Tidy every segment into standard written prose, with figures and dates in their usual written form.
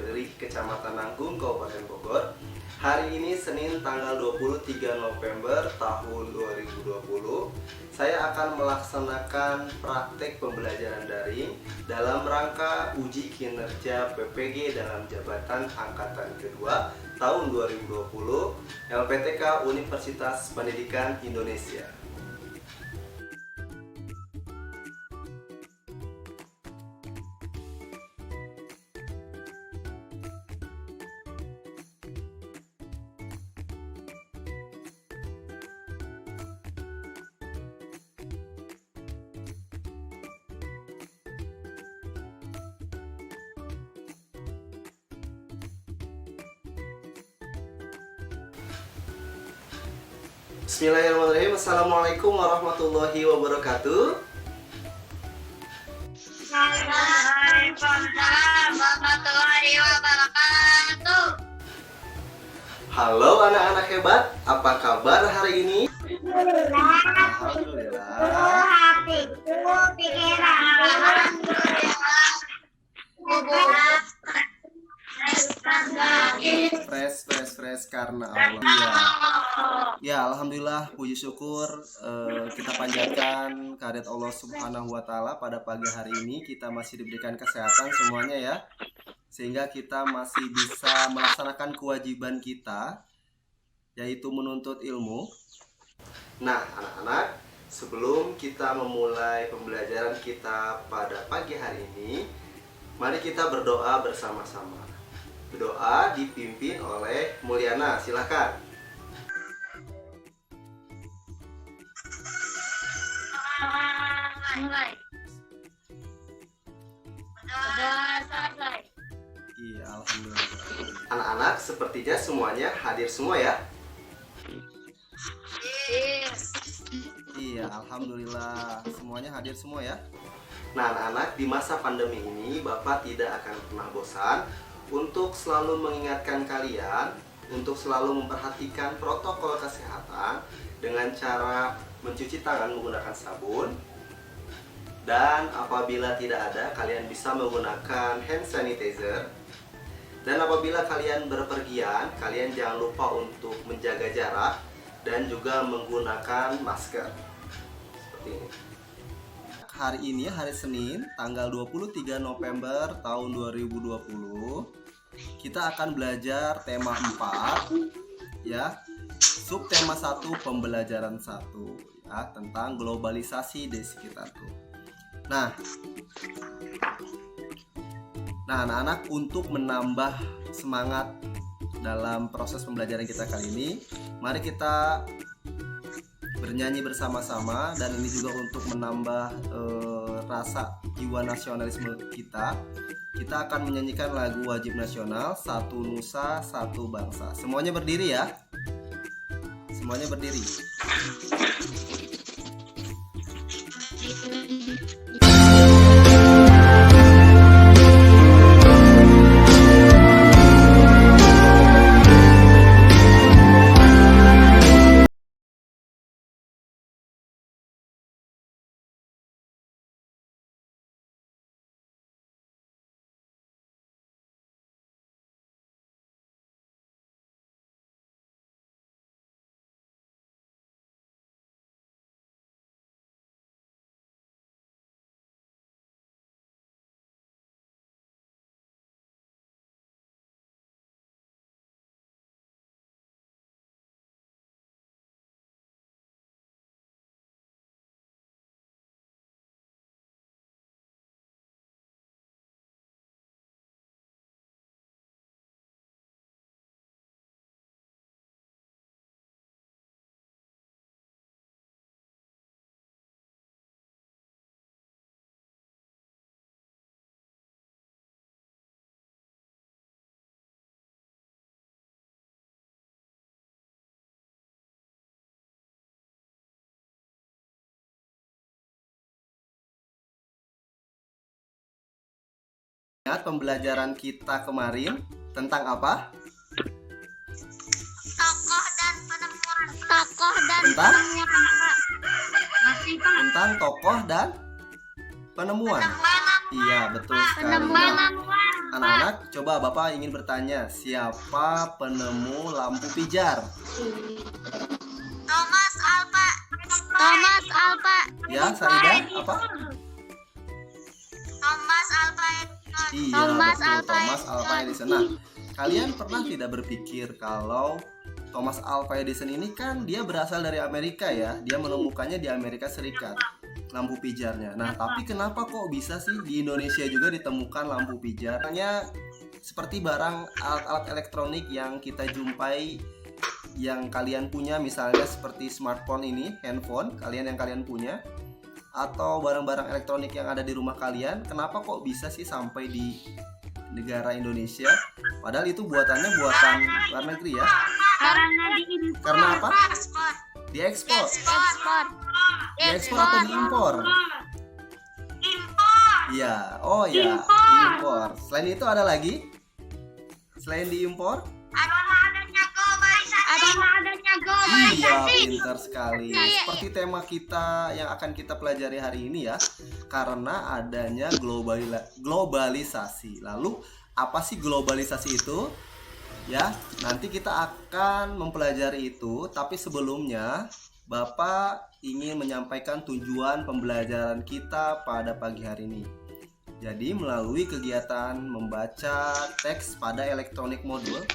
dari Kecamatan Nanggung, Kabupaten Bogor. Hari ini Senin tanggal 23 November tahun 2020. Saya akan melaksanakan praktek pembelajaran daring dalam rangka uji kinerja PPG dalam jabatan angkatan kedua tahun 2020 LPTK Universitas Pendidikan Indonesia. Bismillahirrahmanirrahim. Assalamualaikum warahmatullahi wabarakatuh. Waalaikumsalam warahmatullahi wabarakatuh. Halo anak-anak hebat, apa kabar hari ini? Alhamdulillah. Hatiku, pikiran, Fresh karena Allah. Ya, alhamdulillah, puji syukur kita panjatkan kehadirat Allah Subhanahu wa taala pada pagi hari ini. Kita masih diberikan kesehatan semuanya ya. Sehingga kita masih bisa melaksanakan kewajiban kita, yaitu menuntut ilmu. Nah, anak-anak, sebelum kita memulai pembelajaran kita pada pagi hari ini, mari kita berdoa bersama-sama. Berdoa dipimpin oleh Mulyana, silakan. Iya, alhamdulillah. Anak-anak, sepertinya semuanya hadir semua ya. Iya, alhamdulillah, semuanya hadir semua ya. Nah, anak-anak, di masa pandemi ini Bapak tidak akan pernah bosan untuk selalu mengingatkan kalian untuk selalu memperhatikan protokol kesehatan dengan cara mencuci tangan menggunakan sabun, dan apabila tidak ada, kalian bisa menggunakan hand sanitizer. Dan apabila kalian berpergian, kalian jangan lupa untuk menjaga jarak dan juga menggunakan masker. Seperti ini. Hari ini hari Senin tanggal 23 November tahun 2020. Kita akan belajar tema 4 ya. Subtema 1 pembelajaran 1 ya, tentang globalisasi di sekitarku. Nah, anak-anak, untuk menambah semangat dalam proses pembelajaran kita kali ini, mari kita bernyanyi bersama-sama, dan ini juga untuk menambah rasa jiwa nasionalisme kita. Kita akan menyanyikan lagu wajib nasional, Satu Nusa Satu Bangsa. Semuanya berdiri ya. Semuanya berdiri. Ingat pembelajaran kita kemarin tentang apa? Tokoh dan penemuan. Tokoh dan Tentang? penemuan. Tentang tokoh dan penemuan. Iya, betul sekali. Penemuan. Anak-anak, coba Bapak ingin bertanya, siapa penemu lampu pijar? Thomas Alva. Thomas Alva. Ya, Saida, apa? Thomas Alva Edison. Iya, Thomas betul, Alva Thomas Alva Edison. Nah, kalian pernah tidak berpikir kalau Thomas Alva Edison ini kan dia berasal dari Amerika ya? Dia menemukannya di Amerika Serikat, lampu pijarnya. Nah, tapi kenapa kok bisa sih di Indonesia juga ditemukan lampu pijar? Hanya seperti barang alat-alat elektronik yang kita jumpai yang kalian punya, misalnya seperti smartphone ini, handphone kalian yang kalian punya, atau barang-barang elektronik yang ada di rumah kalian, kenapa kok bisa sih sampai di negara Indonesia? Padahal itu buatannya buatan luar negeri ya. Karena diimpor. Karena apa? Ekspor. Diekspor. Ekspor. Diekspor atau diimpor? Impor. Iya, oh ya, diimpor. Selain itu ada lagi? Selain diimpor? Adanya globalisasi. Iya, pintar sekali. Seperti tema kita yang akan kita pelajari hari ini ya. Karena adanya globalisasi. Lalu apa sih globalisasi itu? Ya, nanti kita akan mempelajari itu. Tapi sebelumnya, Bapak ingin menyampaikan tujuan pembelajaran kita pada pagi hari ini. Jadi melalui kegiatan membaca teks pada elektronik modul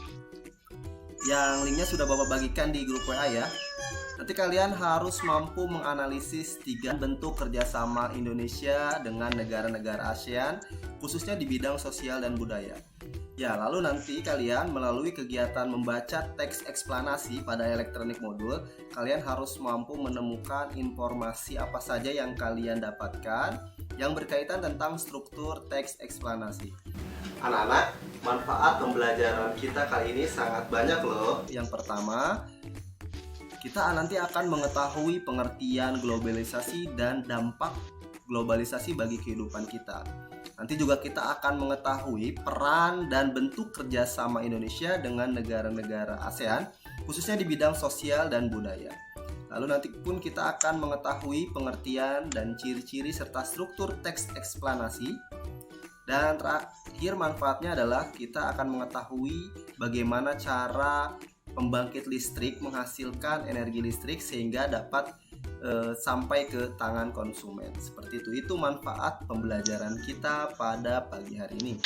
yang linknya sudah Bapak bagikan di grup WA ya. Nanti kalian harus mampu menganalisis 3 bentuk kerjasama Indonesia dengan negara-negara ASEAN, khususnya di bidang sosial dan budaya. Ya, lalu nanti kalian melalui kegiatan membaca teks eksplanasi pada elektronik modul, kalian harus mampu menemukan informasi apa saja yang kalian dapatkan yang berkaitan tentang struktur teks eksplanasi. Anak-anak, manfaat pembelajaran kita kali ini sangat banyak loh. Yang pertama, kita nanti akan mengetahui pengertian globalisasi dan dampak globalisasi bagi kehidupan kita. Nanti juga kita akan mengetahui peran dan bentuk kerjasama Indonesia dengan negara-negara ASEAN, khususnya di bidang sosial dan budaya. Lalu nanti pun kita akan mengetahui pengertian dan ciri-ciri serta struktur teks eksplanasi. Dan terakhir manfaatnya adalah kita akan mengetahui bagaimana cara pembangkit listrik menghasilkan energi listrik sehingga dapat sampai ke tangan konsumen. Seperti itu manfaat pembelajaran kita pada pagi hari ini.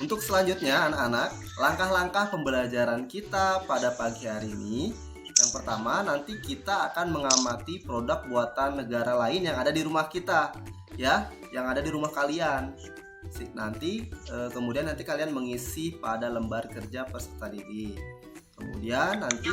Untuk selanjutnya anak-anak, langkah-langkah pembelajaran kita pada pagi hari ini. Yang pertama, nanti kita akan mengamati produk buatan negara lain yang ada di rumah kita, ya, yang ada di rumah kalian. Nanti kemudian nanti kalian mengisi pada lembar kerja peserta didik. Kemudian nanti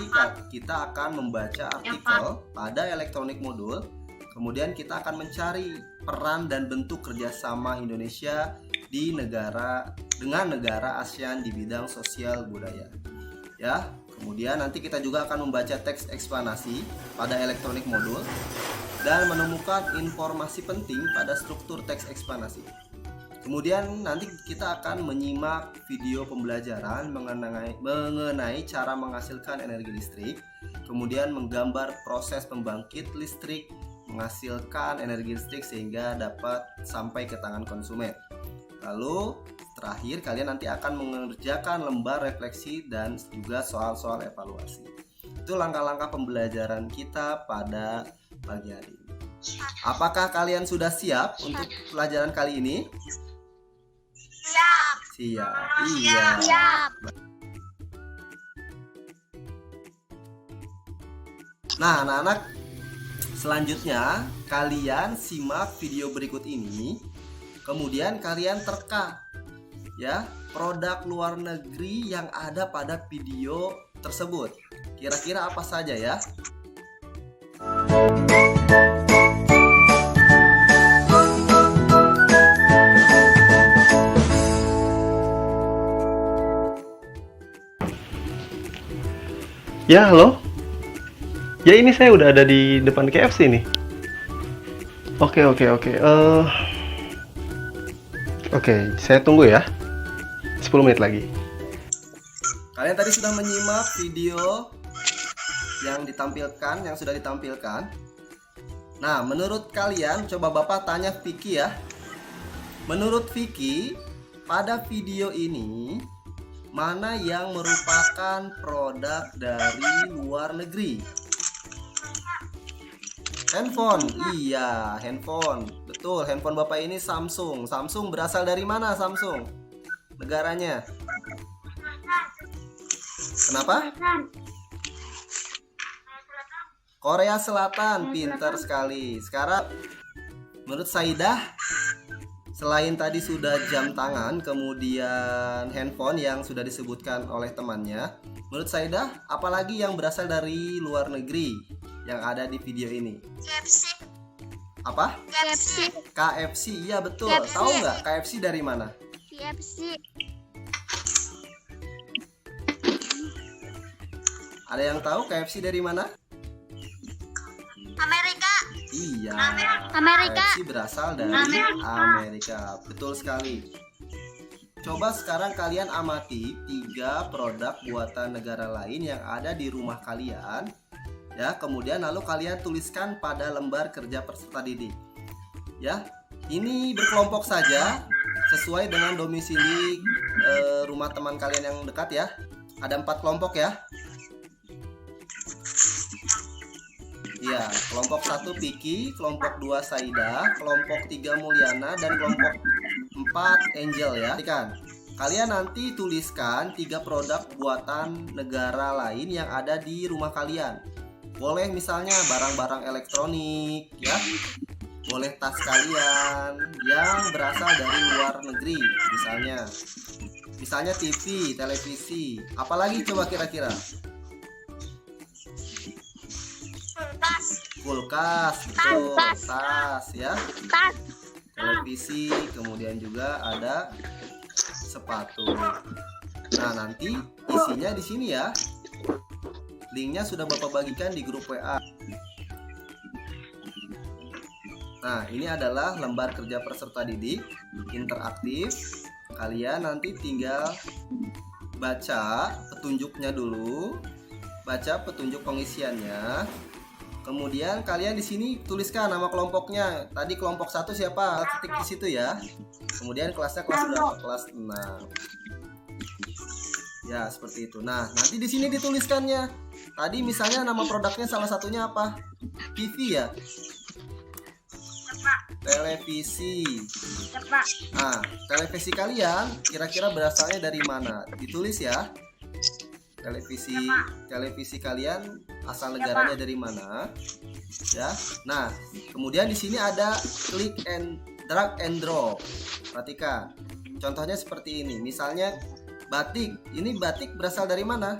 kita akan membaca artikel pada elektronik modul. Kemudian kita akan mencari peran dan bentuk kerjasama Indonesia di dengan negara ASEAN di bidang sosial budaya. Ya, kemudian nanti kita juga akan membaca teks eksplanasi pada elektronik modul dan menemukan informasi penting pada struktur teks eksplanasi. Kemudian nanti kita akan menyimak video pembelajaran mengenai cara menghasilkan energi listrik, kemudian menggambar proses pembangkit listrik menghasilkan energi listrik sehingga dapat sampai ke tangan konsumen. Lalu terakhir kalian nanti akan mengerjakan lembar refleksi dan juga soal-soal evaluasi. Itu langkah-langkah pembelajaran kita pada pagi hari ini. Apakah kalian sudah siap untuk pelajaran kali ini? Siap. Iya. Siap. Nah, anak-anak, selanjutnya kalian simak video berikut ini. Kemudian kalian terka ya produk luar negeri yang ada pada video tersebut. Kira-kira apa saja ya? Ya, halo. Ya, ini saya udah ada di depan KFC nih. Oke. Oke, saya tunggu ya. 10 menit lagi. Kalian tadi sudah menyimak video yang sudah ditampilkan. Nah, menurut kalian, coba Bapak tanya Vicky ya. Menurut Vicky, pada video ini mana yang merupakan produk dari luar negeri? Handphone. Iya, handphone. Betul, handphone Bapak ini Samsung. Samsung berasal dari mana Samsung? Negaranya. Kenapa? Korea Selatan. Pintar sekali. Sekarang menurut Saidah, selain tadi sudah jam tangan, kemudian handphone yang sudah disebutkan oleh temannya, menurut Saidah, apalagi yang berasal dari luar negeri yang ada di video ini? KFC. Apa? KFC. KFC, iya betul. KFC. Tahu nggak KFC dari mana? KFC. Ada yang tahu KFC dari mana? Amerika. Iya. Amerika. KFC berasal dari Amerika. Betul sekali. Coba sekarang kalian amati 3 produk buatan negara lain yang ada di rumah kalian. Ya, kemudian lalu kalian tuliskan pada lembar kerja peserta didik. Ya, ini berkelompok saja sesuai dengan domisili rumah teman kalian yang dekat ya. Ada 4 kelompok ya. Iya, kelompok 1 Piki, kelompok 2 Saida, kelompok 3 Mulyana, dan kelompok 4 Angel ya. Kan? Kalian nanti tuliskan 3 produk buatan negara lain yang ada di rumah kalian. Boleh misalnya barang-barang elektronik ya. Boleh tas kalian yang berasal dari luar negeri misalnya. Misalnya TV, televisi. Apalagi coba kira-kira? Kulkas, betul, tas ya, televisi, kemudian juga ada sepatu. Nah, nanti isinya di sini ya. Linknya sudah Bapak bagikan di grup WA. Nah, ini adalah lembar kerja peserta didik interaktif. Kalian nanti tinggal baca petunjuknya dulu, baca petunjuk pengisiannya. Kemudian kalian di sini tuliskan nama kelompoknya. Tadi kelompok 1 siapa? Ketik di situ ya. Kemudian kelasnya kelas berapa? Kelas 6. Ya, seperti itu. Nah, nanti di sini dituliskannya. Tadi misalnya nama produknya salah satunya apa? TV ya? Televisi. Nah, televisi kalian kira-kira berasalnya dari mana? Ditulis ya. Televisi kalian asal negaranya dari mana ya. Nah, kemudian di sini ada klik and drag and drop. Perhatikan contohnya seperti ini. Misalnya batik, ini batik berasal dari mana?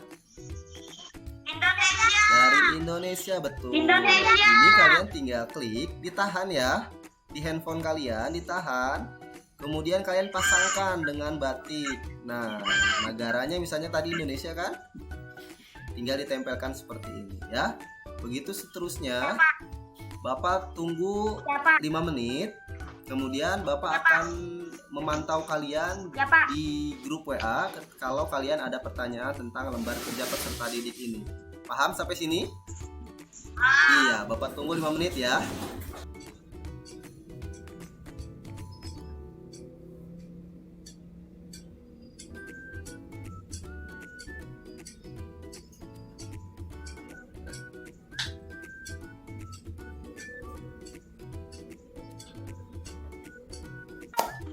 Indonesia. Dari Indonesia, betul. Indonesia. Ini kalian tinggal klik, ditahan ya, di handphone kalian ditahan. Kemudian kalian pasangkan dengan batik. Nah, negaranya misalnya tadi Indonesia kan? Tinggal ditempelkan seperti ini ya. Begitu seterusnya. Bapak tunggu 5 menit. Kemudian Bapak akan memantau kalian di grup WA kalau kalian ada pertanyaan tentang lembar kerja peserta didik ini. Paham sampai sini? Iya, Bapak tunggu 5 menit ya.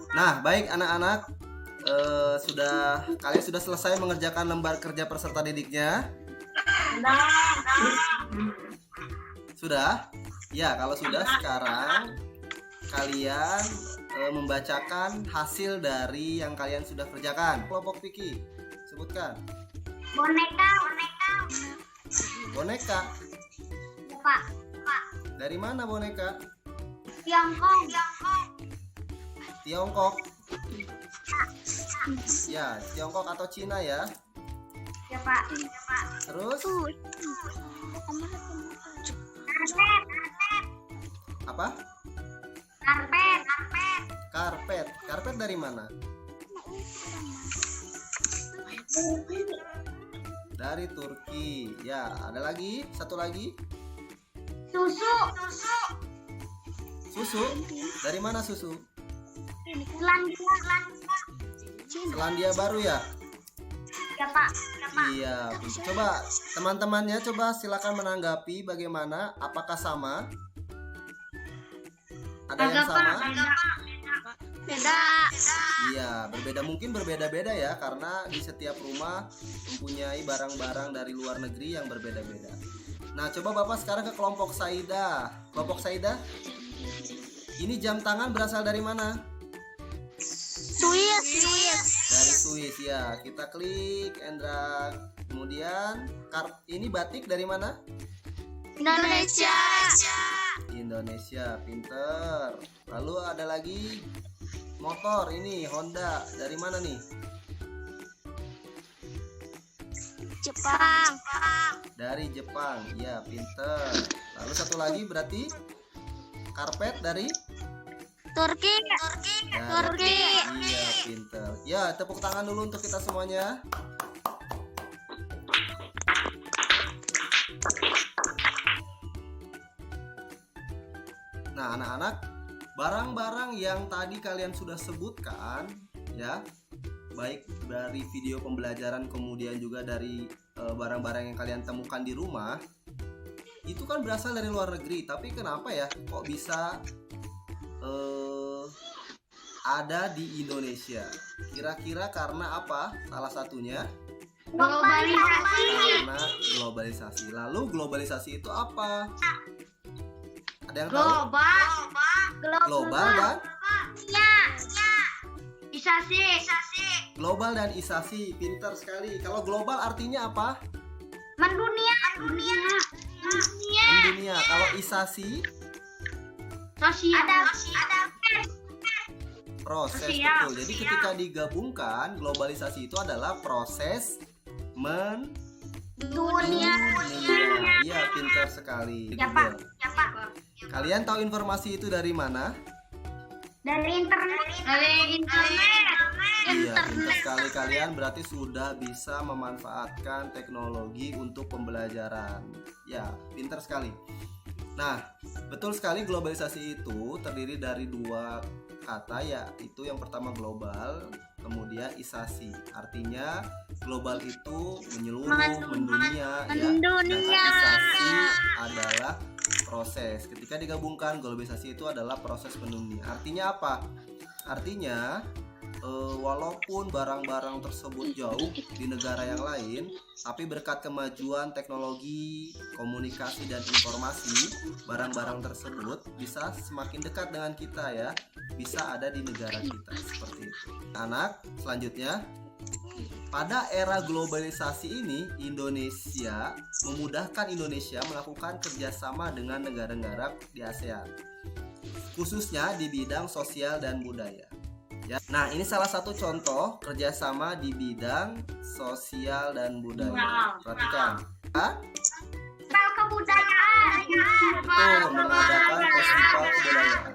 Nah, baik anak-anak, kalian sudah selesai mengerjakan lembar kerja peserta didiknya? Sudah? Ya, kalau sudah sekarang kalian membacakan hasil dari yang kalian sudah kerjakan. Kelompok Vicky, sebutkan. Boneka. Boneka. Pak. Dari mana boneka? Tiongkok. Ya, Tiongkok atau Cina ya. Ya, Pak. Terus apa? Karpet. Karpet dari mana? Dari Turki. Ya, ada lagi, satu lagi. Susu. Dari mana susu? Selandia Baru ya? Ya Pak. Iya. Coba teman-temannya silakan menanggapi bagaimana, apakah sama? Ada yang sama? Beda. Iya, mungkin berbeda-beda ya, karena di setiap rumah mempunyai barang-barang dari luar negeri yang berbeda-beda. Nah, coba Bapak sekarang ke kelompok Saida. Kelompok Saida, ini jam tangan berasal dari mana? Swiss. Dari Swiss ya. Kita klik and drag. Kemudian ini batik dari mana? Indonesia, pinter. Lalu ada lagi motor, ini Honda, dari mana nih? Jepang. Dari Jepang, ya pinter. Lalu satu lagi berarti karpet dari Turki. Iya, pinter. Ya, tepuk tangan dulu untuk kita semuanya. Nah, anak-anak, barang-barang yang tadi kalian sudah sebutkan ya, baik dari video pembelajaran kemudian juga dari barang-barang yang kalian temukan di rumah, itu kan berasal dari luar negeri. Tapi kenapa ya kok bisa ada di Indonesia? Kira-kira karena apa? Salah satunya karena globalisasi. Lalu globalisasi itu apa? Ada yang tahu? Global dan Isasi. global dan isasi, pintar sekali. Kalau global artinya apa? Mendunia. Mendunia. Kalau isasi, Sosial. proses. Sosial. Betul. Jadi ketika digabungkan, globalisasi itu adalah proses Dunia. Iya, pintar sekali. Ya Pak. Kalian tahu informasi itu dari mana? Dari internet. Iya, pintar sekali. Kalian berarti sudah bisa memanfaatkan teknologi untuk pembelajaran. Ya, pintar sekali. Nah, betul sekali, globalisasi itu terdiri dari dua kata, yaitu yang pertama global, kemudian isasi. Artinya global itu menyeluruh, mendunia, ya. Sedangkan isasi adalah proses. Ketika digabungkan, globalisasi itu adalah proses mendunia. Artinya apa? Artinya walaupun barang-barang tersebut jauh di negara yang lain, tapi berkat kemajuan teknologi, komunikasi dan informasi, barang-barang tersebut bisa semakin dekat dengan kita ya, bisa ada di negara kita, seperti itu. Anak, selanjutnya, pada era globalisasi ini, Indonesia memudahkan Indonesia melakukan kerjasama dengan negara-negara di ASEAN, khususnya di bidang sosial dan budaya. Ya. Nah, ini salah satu contoh kerjasama di bidang sosial dan budaya. Perhatikan. Festival kebudayaan. Betul, mengadakan festival kebudayaan.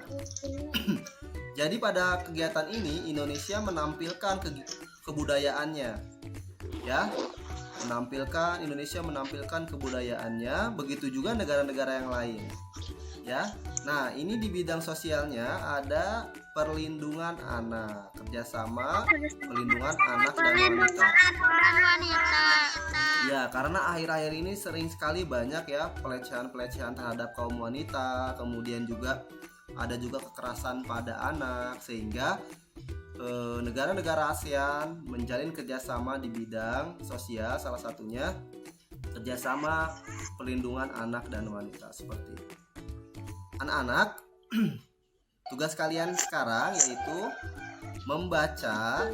Jadi pada kegiatan ini Indonesia menampilkan kebudayaannya. Ya. Indonesia menampilkan kebudayaannya, begitu juga negara-negara yang lain. Ya. Nah, ini di bidang sosialnya ada perlindungan anak, kerjasama perlindungan anak dan wanita. Ya, karena akhir-akhir ini sering sekali banyak ya pelecehan-pelecehan terhadap kaum wanita, kemudian juga ada juga kekerasan pada anak, sehingga negara-negara ASEAN menjalin kerjasama di bidang sosial, salah satunya kerjasama perlindungan anak dan wanita, seperti itu. Anak-anak, tugas kalian sekarang yaitu membaca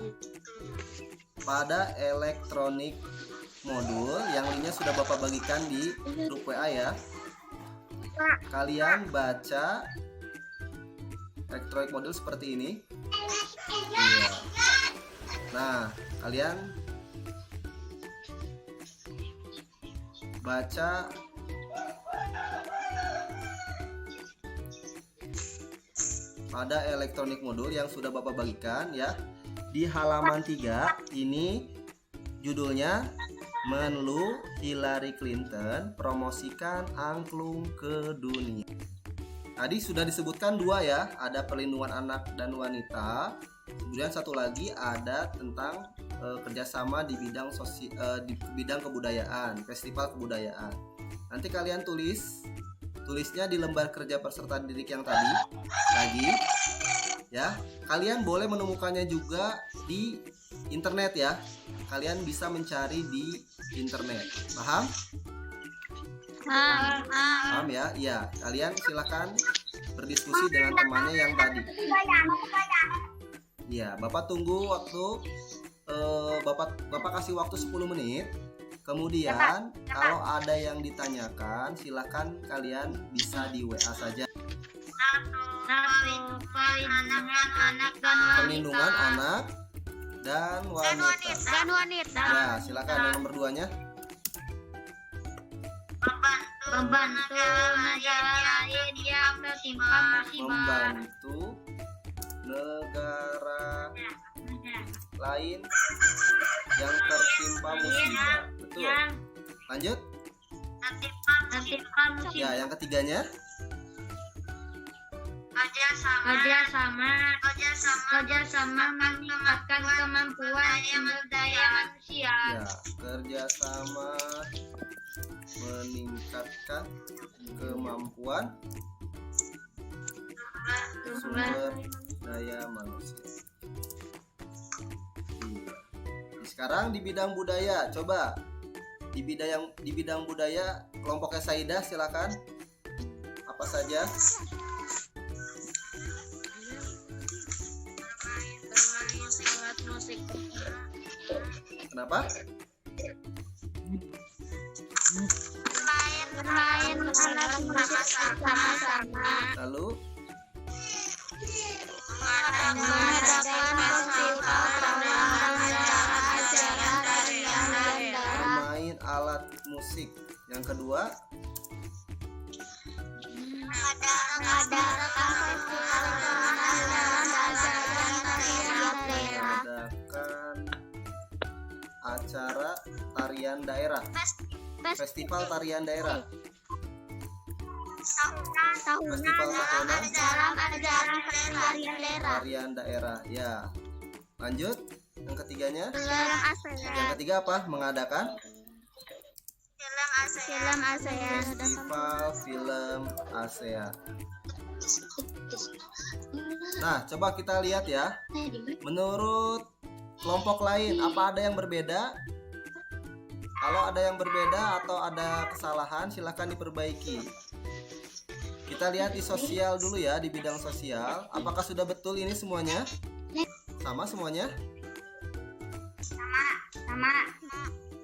pada elektronik modul yang linknya sudah Bapak bagikan di grup WA ya. Kalian baca elektronik modul seperti ini. Iya. Nah, kalian baca pada elektronik modul yang sudah Bapak bagikan ya. Di halaman 3 ini judulnya Menlu Hillary Clinton promosikan angklung ke dunia. Tadi sudah disebutkan dua ya, ada perlindungan anak dan wanita, Kemudian satu lagi ada tentang kerjasama di bidang di bidang kebudayaan, festival kebudayaan. Nanti kalian tulisnya di lembar kerja peserta didik yang tadi lagi ya. Kalian boleh menemukannya juga di internet ya. Kalian bisa mencari di internet. Paham? Paham ya? Iya, kalian silakan berdiskusi dengan temannya yang tadi. Iya, Bapak tunggu waktu Bapak kasih waktu 10 menit. Kemudian kalau ada yang ditanyakan silakan kalian bisa di WA saja. Perlindungan anak dan wanita. Ya, silakan yang nomor 2-nya. Membantu negara lain yang tertimpa musibah. Membantu negara lain yang tertimpa musibah. Betul. Lanjut. Tertimpa musibah. Ya, yang ketiganya. Kerjasama meningkatkan kemampuan sumber daya manusia. Ya, kerjasama meningkatkan kemampuan sumber daya manusia. Iya. Sekarang di bidang budaya, coba di bidang budaya kelompoknya Saidah silakan. Apa saja? Kenapa? Bermain alat musik bersama-sama. Lalu Mengadakan festival tahunan acara tarian daerah. bermain alat musik. Yang kedua, Mengadakan festival tahunan acara tarian daerah. mengadakan acara tarian daerah. Festival tarian daerah. Festival tahunan tarian daerah. Ya. Lanjut. Yang ketiganya. Yang ketiga apa? Mengadakan Film ASEAN. festival film ASEAN. Nah, coba kita lihat ya. Menurut kelompok lain, apa ada yang berbeda? Kalau ada yang berbeda atau ada kesalahan, silakan diperbaiki. Kita lihat di sosial dulu ya, di bidang sosial. Apakah sudah betul ini semuanya? Sama semuanya? Sama.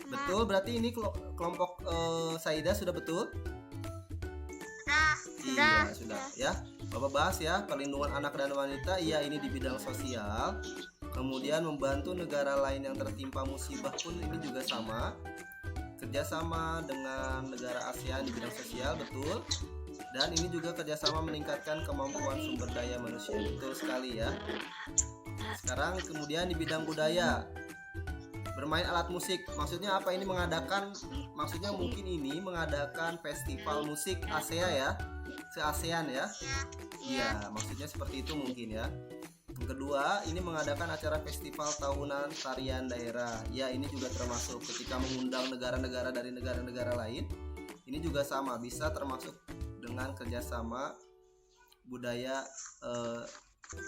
Betul, berarti ini kelompok Saidah sudah betul? Iya, sudah ya. Bapak bahas ya, perlindungan anak dan wanita. Iya, ini di bidang sosial. Kemudian membantu negara lain yang tertimpa musibah pun ini juga sama. Kerjasama dengan negara ASEAN di bidang sosial, betul. Dan ini juga kerjasama meningkatkan kemampuan sumber daya manusia, betul sekali ya. Sekarang kemudian di bidang budaya, bermain alat musik, maksudnya apa ini mengadakan? Maksudnya mungkin ini mengadakan festival musik ASEAN ya, se-ASEAN ya. Iya, maksudnya seperti itu mungkin ya. Yang kedua, ini mengadakan acara festival tahunan tarian daerah. Ya, ini juga termasuk ketika mengundang negara-negara dari negara-negara lain. Ini juga sama, bisa termasuk dengan kerjasama budaya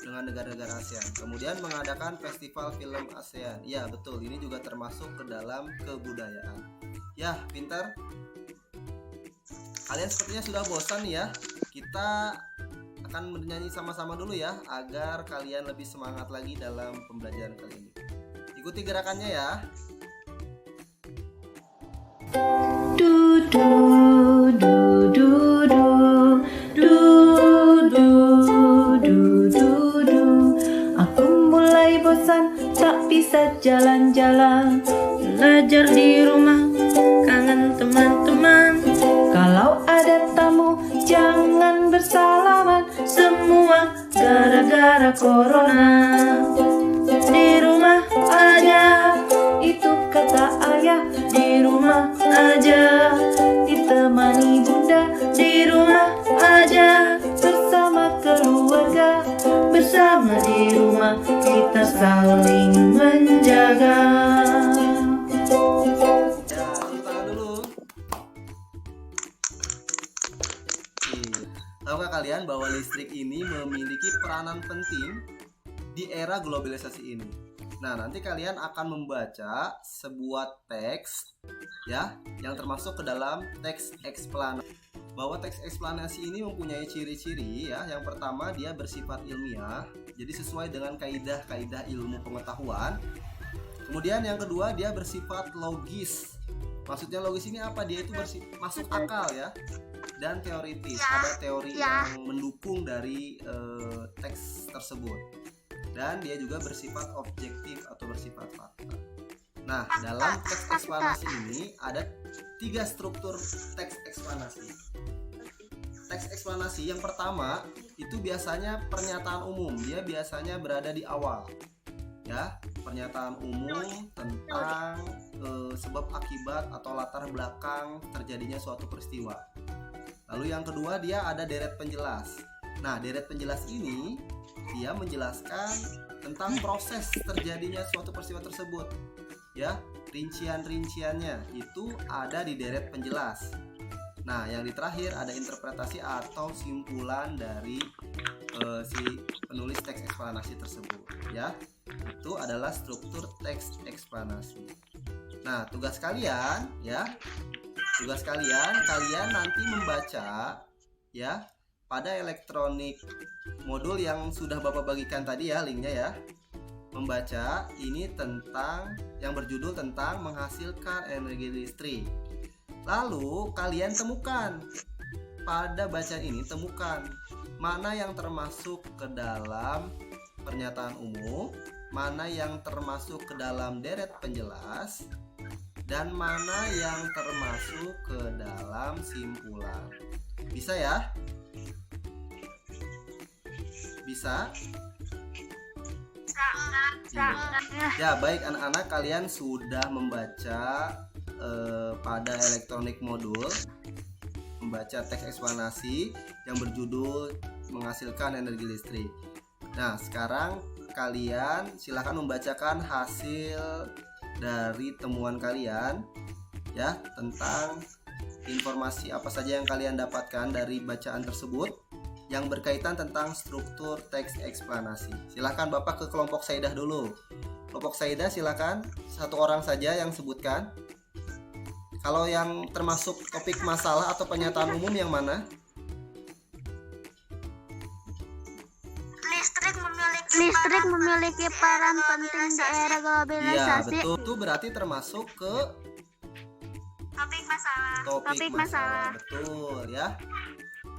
dengan negara-negara ASEAN. Kemudian mengadakan festival film ASEAN. Ya, betul, ini juga termasuk ke dalam kebudayaan. Ya, pintar. Kalian sepertinya sudah bosan ya. Kita akan bernyanyi sama-sama dulu ya, agar kalian lebih semangat lagi dalam pembelajaran kali ini. Ikuti gerakannya ya. Du du du du du du du du du du. Aku mulai bosan, tak bisa jalan-jalan. Belajar di rumah, kangen teman-teman. Kalau ada tamu, jangan bersalaman. Semua gara-gara corona. Di rumah aja, itu kata ayah. Di rumah aja, ditemani bunda. Di rumah aja, bersama keluarga. Bersama di rumah kita menjaga. Ya, tepuk tangan dulu. Tahukah kalian bahwa listrik ini memiliki peranan penting di era globalisasi ini? Nah, nanti kalian akan membaca sebuah teks ya yang termasuk ke dalam teks eksplanasi. Bahwa teks eksplanasi ini mempunyai ciri-ciri ya. Yang pertama, dia bersifat ilmiah, jadi sesuai dengan kaidah-kaidah ilmu pengetahuan. Kemudian yang kedua, dia bersifat logis. Maksudnya logis ini apa? Dia itu masuk akal ya. Dan teoritis, ada teori yang mendukung dari teks tersebut. Dan dia juga bersifat objektif atau bersifat fakta. Nah, dalam teks eksplanasi ini ada 3 struktur teks eksplanasi. Teks eksplanasi yang pertama itu biasanya pernyataan umum. Dia biasanya berada di awal. Ya, pernyataan umum tentang sebab akibat atau latar belakang terjadinya suatu peristiwa. Lalu yang kedua, dia ada deret penjelas. Nah, deret penjelas ini dia menjelaskan tentang proses terjadinya suatu peristiwa tersebut. Ya, rincian-rinciannya itu ada di deret penjelas. Nah, yang di terakhir ada interpretasi atau simpulan dari si penulis teks eksplanasi tersebut. Ya, itu adalah struktur teks eksplanasi. Nah, tugas kalian ya. Tugas kalian nanti membaca ya pada elektronik modul yang sudah Bapak bagikan tadi ya, linknya ya. Membaca ini tentang yang berjudul tentang menghasilkan energi listrik. Lalu kalian temukan pada bacaan ini, temukan mana yang termasuk ke dalam pernyataan umum, mana yang termasuk ke dalam deret penjelas, dan mana yang termasuk ke dalam simpulan. Bisa ya? Bisa? Ya, baik anak-anak, kalian sudah membaca pada elektronik modul, membaca teks eksplanasi yang berjudul menghasilkan energi listrik. Nah, sekarang kalian silakan membacakan hasil dari temuan kalian ya, tentang informasi apa saja yang kalian dapatkan dari bacaan tersebut yang berkaitan tentang struktur teks eksplanasi. Silakan Bapak ke kelompok Saidah dulu. Kelompok Saidah silakan, 1 orang saja yang sebutkan. Kalau yang termasuk topik masalah atau pernyataan umum yang mana? Listrik memiliki peran penting di era globalisasi. Iya, betul. Itu berarti termasuk ke topik masalah. Betul ya.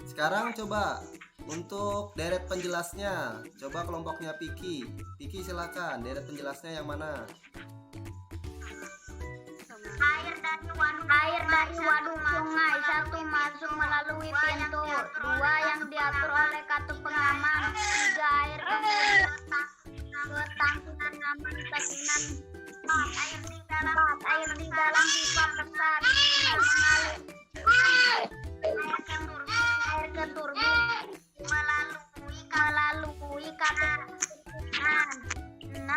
Sekarang coba untuk deret penjelasnya. Coba kelompoknya Piki. Piki silakan, deret penjelasnya yang mana? Air dari waduk sungai, 1 masuk melalui pintu, 2 yang diatur oleh katup pengaman, 3 air kemudian ke tangki pengaman tahunan, 4 air di dalam pipa besar mengalir air ke turbin melalui katup pengaman. 6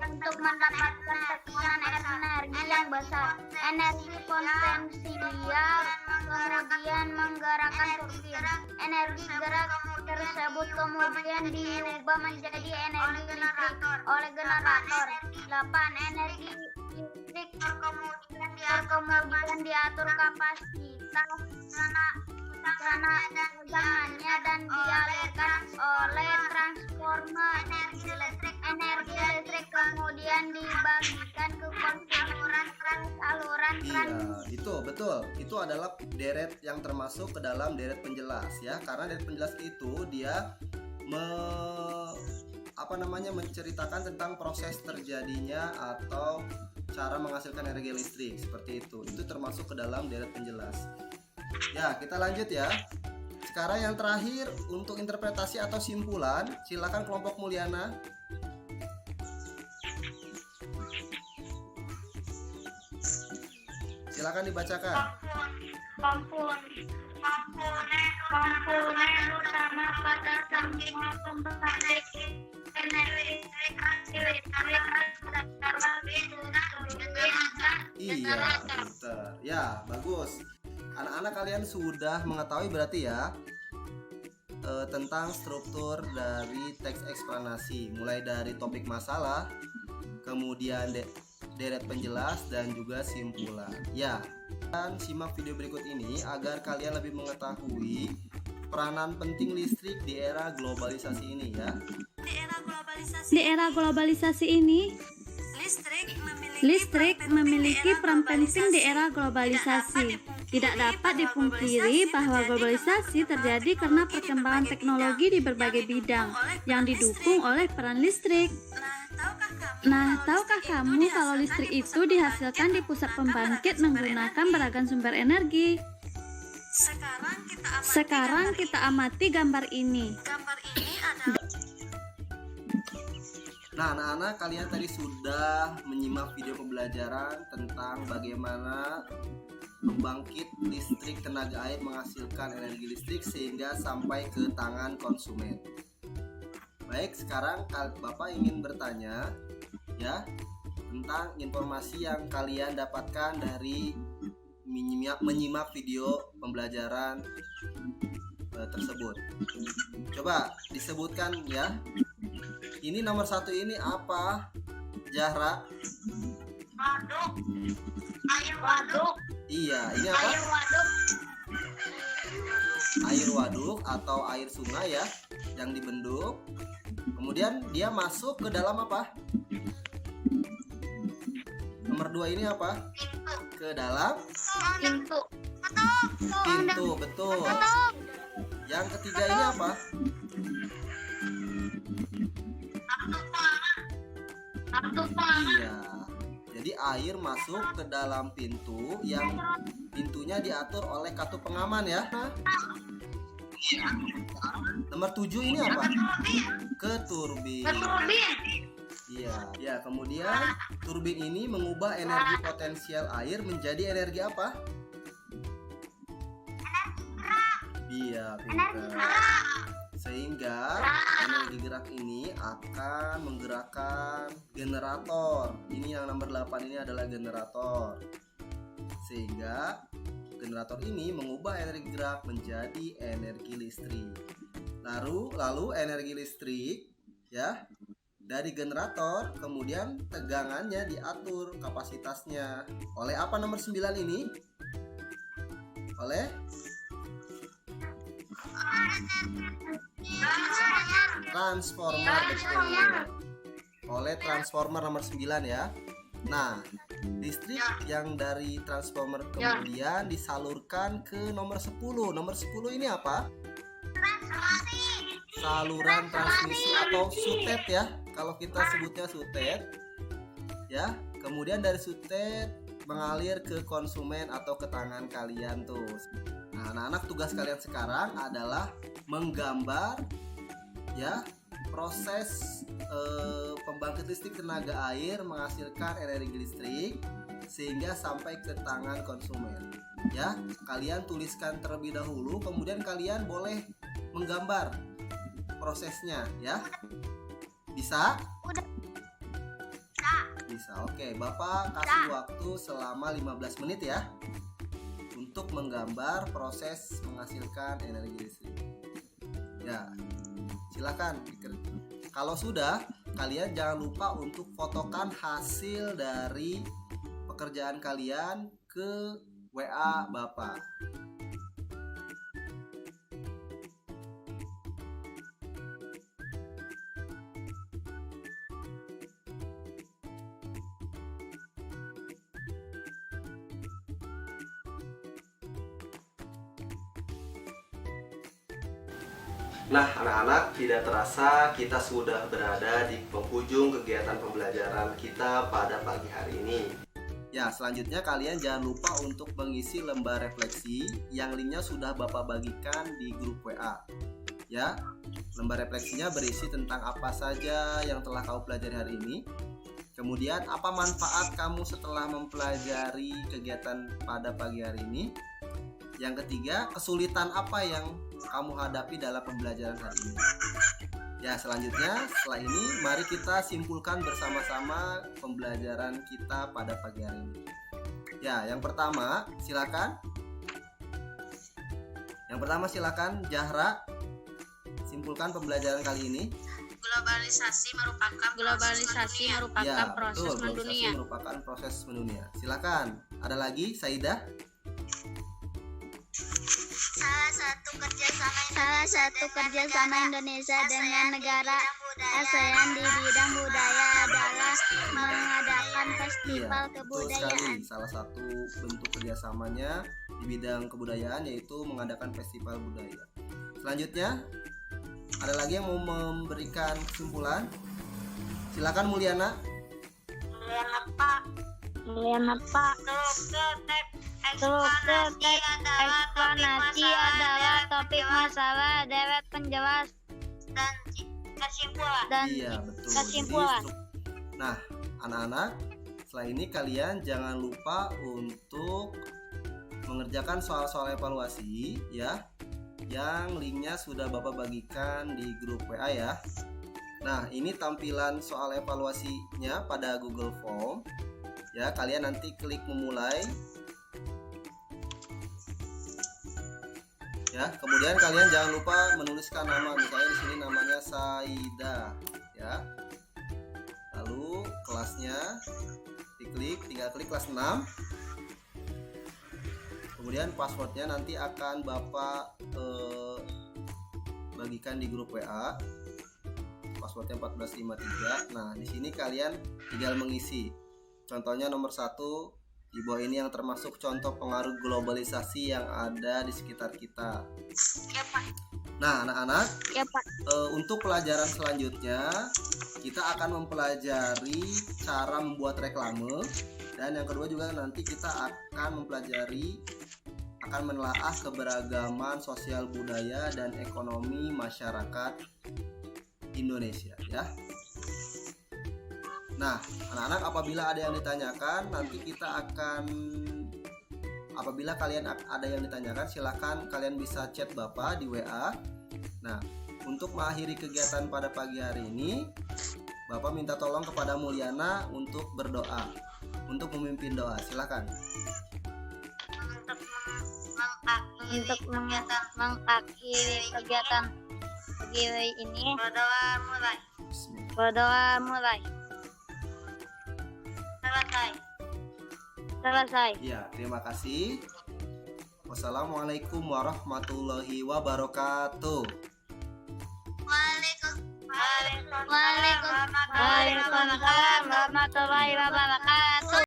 untuk mendapatkan tekanan energi yang besar, energi konvensional kemudian menggerakkan turbin. Energi gerak tersebut kemudian diubah menjadi energi listrik oleh generator. 8 energi listrik kemudian diatur kapasitas tegangannya dan dialirkan oleh transformer. Energi listrik kemudian dibagikan ke saluran Iya, itu betul. Itu adalah deret yang termasuk ke dalam deret penjelas ya. Karena deret penjelas itu dia menceritakan tentang proses terjadinya atau cara menghasilkan energi listrik seperti itu. Itu termasuk ke dalam deret penjelas. Ya, kita lanjut ya. Sekarang yang terakhir untuk interpretasi atau simpulan, silakan kelompok Mulyana. Silakan dibacakan. Komponen utama pada samping pembangkit energi listrik hasil listrik adalah Iya, pinter. Ya, bagus. Anak-anak kalian sudah mengetahui berarti ya tentang struktur dari teks eksplanasi, mulai dari topik masalah, kemudian deret penjelas dan juga simpulan. Ya, dan simak video berikut ini agar kalian lebih mengetahui peranan penting listrik di era globalisasi ini ya. Di era globalisasi ini, listrik memiliki peran penting di era globalisasi. Tidak dapat dipungkiri bahwa globalisasi terjadi karena perkembangan teknologi di berbagai bidang yang didukung oleh peran listrik. Nah, tahukah kamu kalau listrik itu dihasilkan di pusat pembangkit menggunakan beragam sumber energi? Sekarang kita amati gambar ini. Nah, anak-anak, kalian tadi sudah menyimak video pembelajaran tentang bagaimana pembangkit listrik tenaga air menghasilkan energi listrik sehingga sampai ke tangan konsumen. Baik, sekarang Bapak ingin bertanya ya tentang informasi yang kalian dapatkan dari menyimak video pembelajaran tersebut. Coba disebutkan ya. Ini nomor 1 ini apa? Zahra? Air waduk. Iya, ini apa? Air waduk. Air waduk atau air sungai ya, yang dibendung. Kemudian dia masuk ke dalam apa? Nomor 2 ini apa? Ke dalam Pintu. pintu, betul. Yang ketiga ini apa? Iya. Jadi air masuk ke dalam pintu yang pintunya diatur oleh kartu pengaman ya. Nomor 7 ini apa? Ke turbin. Iya, ya. Kemudian turbin ini mengubah energi potensial air menjadi energi apa? Iya, pintar. Sehingga energi gerak ini akan menggerakkan generator. Ini yang nomor 8 ini adalah generator. Sehingga generator ini mengubah energi gerak menjadi energi listrik. Lalu energi listrik ya dari generator, kemudian tegangannya diatur kapasitasnya oleh apa nomor 9 ini? Oleh transformer, betul. Oleh transformer nomor 9 ya. Nah, listrik yang dari transformer kemudian disalurkan ke nomor 10. Nomor 10 ini apa? Saluran transmisi atau sutet ya. Kalau kita sebutnya sutet ya. Kemudian dari sutet mengalir ke konsumen atau ke tangan kalian tuh. Nah, anak-anak, tugas kalian sekarang adalah menggambar ya proses pembangkit listrik tenaga air menghasilkan energi listrik sehingga sampai ke tangan konsumen. Ya, kalian tuliskan terlebih dahulu, kemudian kalian boleh menggambar prosesnya ya. Bisa? Bisa. Oke, Bapak kasih waktu selama 15 menit ya untuk menggambar proses menghasilkan energi listrik. Ya, silakan. Kalau sudah, kalian jangan lupa untuk fotokan hasil dari pekerjaan kalian ke WA Bapak. Nah, anak-anak, tidak terasa kita sudah berada di penghujung kegiatan pembelajaran kita pada pagi hari ini. Ya, selanjutnya kalian jangan lupa untuk mengisi lembar refleksi yang linknya sudah Bapak bagikan di grup WA. Ya, lembar refleksinya berisi tentang apa saja yang telah kamu pelajari hari ini. Kemudian, apa manfaat kamu setelah mempelajari kegiatan pada pagi hari ini. Yang ketiga, kesulitan apa yang kamu hadapi dalam pembelajaran hari ini. Ya, selanjutnya setelah ini mari kita simpulkan bersama-sama pembelajaran kita pada pagi hari ini. Ya, yang pertama silakan. Yang pertama silakan Zahra simpulkan pembelajaran kali ini. Globalisasi merupakan Ya, proses betul. Globalisasi mendunia. merupakan proses mendunia. Silakan. Ada lagi Saidah? Salah satu kerjasama Indonesia dengan negara ASEAN di bidang budaya adalah mengadakan festival Betul kebudayaan. sekali. Salah satu bentuk kerjasamanya di bidang kebudayaan yaitu mengadakan festival budaya. Selanjutnya, ada lagi yang mau memberikan kesimpulan? Silakan Mulyana. Struktur eksplanasi adalah topik masalah deret penjelas dan Iya, betul. kesimpulan. Nah, anak-anak, setelah ini kalian jangan lupa untuk mengerjakan soal-soal evaluasi ya. Yang linknya sudah Bapak bagikan di grup WA ya. Nah, ini tampilan soal evaluasinya pada Google Form. Ya, kalian nanti klik memulai. Ya, kemudian kalian jangan lupa menuliskan nama, misalnya di sini namanya Saidah, ya. Lalu kelasnya diklik, tinggal klik kelas 6. Kemudian passwordnya nanti akan Bapak bagikan di grup WA. Passwordnya 1453. Nah, di sini kalian tinggal mengisi. Contohnya nomor 1. Di bawah ini yang termasuk contoh pengaruh globalisasi yang ada di sekitar kita. Nah, anak-anak, Ya, Pak. untuk pelajaran selanjutnya kita akan mempelajari cara membuat reklame, dan yang kedua juga nanti kita akan menelaah keberagaman sosial budaya dan ekonomi masyarakat Indonesia ya. Nah, anak-anak, apabila ada yang ditanyakan, nanti kita akan, apabila kalian ada yang ditanyakan, silakan kalian bisa chat Bapak di WA. Nah, untuk mengakhiri kegiatan pada pagi hari ini, Bapak minta tolong kepada Mulyana untuk berdoa, untuk memimpin doa. Silakan. Untuk mengakhiri kegiatan pagi ini, berdoa mulai. Selesai. Ya, terima kasih. Wassalamualaikum warahmatullahi wabarakatuh. Waalaikumsalam warahmatullahi wabarakatuh.